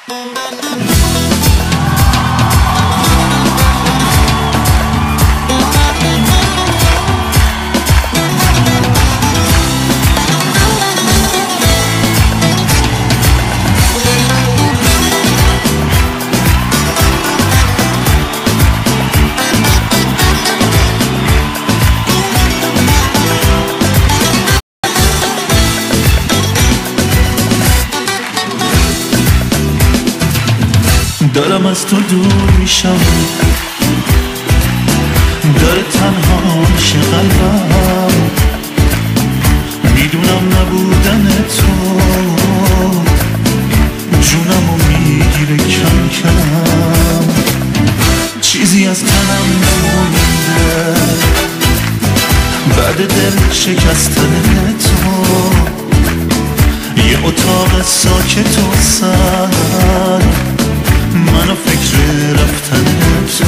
دارم از تو دور میشم، داره تنها میشه قلبم، میدونم نبودن تو جونمو میگیره کم کم، چیزی از تنم نمونده بعد دل شکستن تو، یه اتاق ساکت و سر منو فکر رفتن تو،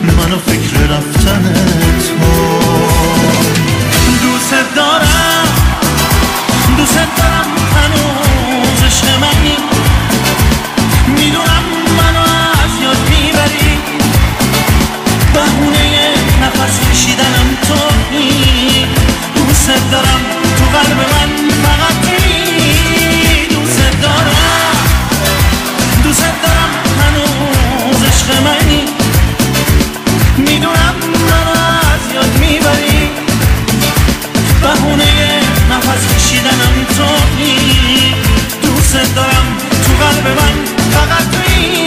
منو فکر رفتن تو. دوست دارم هنوز عشق منی، میدونم منو از یاد میبری، بهونه نفس کشیدنم تویی. دوست دارم تو قلب من فقط تویی. دوست دارم هنوز عشق منی، میدونم منو از یاد میبری، بهونه نفس کشیدنم تویی. دوست دارم تو قلب من فقط تویی.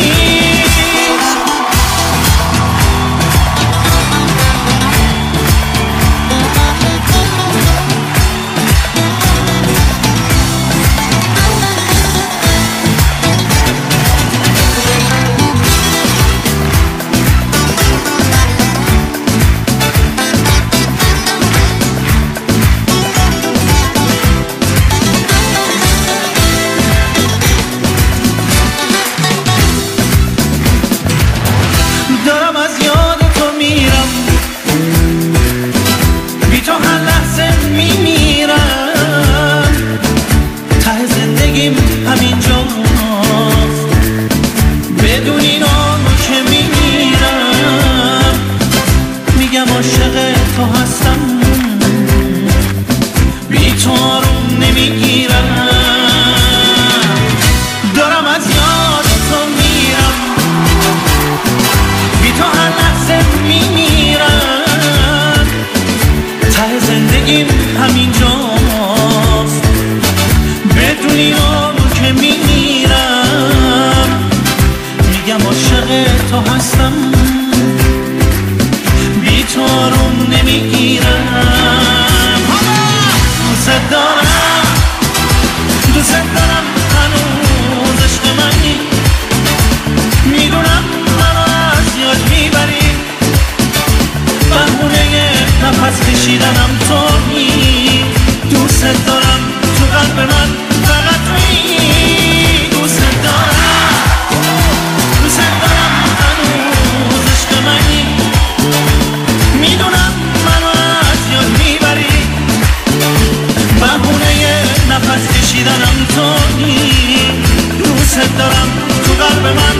همینجاست، بدونی اونو که میمیرم، میگم عاشق تو هستم، بی تو آروم نمیگیرم. دوست دارم هنوز عشق منی، میدونم منو از یاد میبری، بهونه نفس کشیدنم تویی. دوست دارم تو قلب من فقط تویی. دوست دارم هنوز عشق منی، میدونم منو از یاد میبری، بهونه نفس کشیدنم تویی. دوست دارم تو قلب من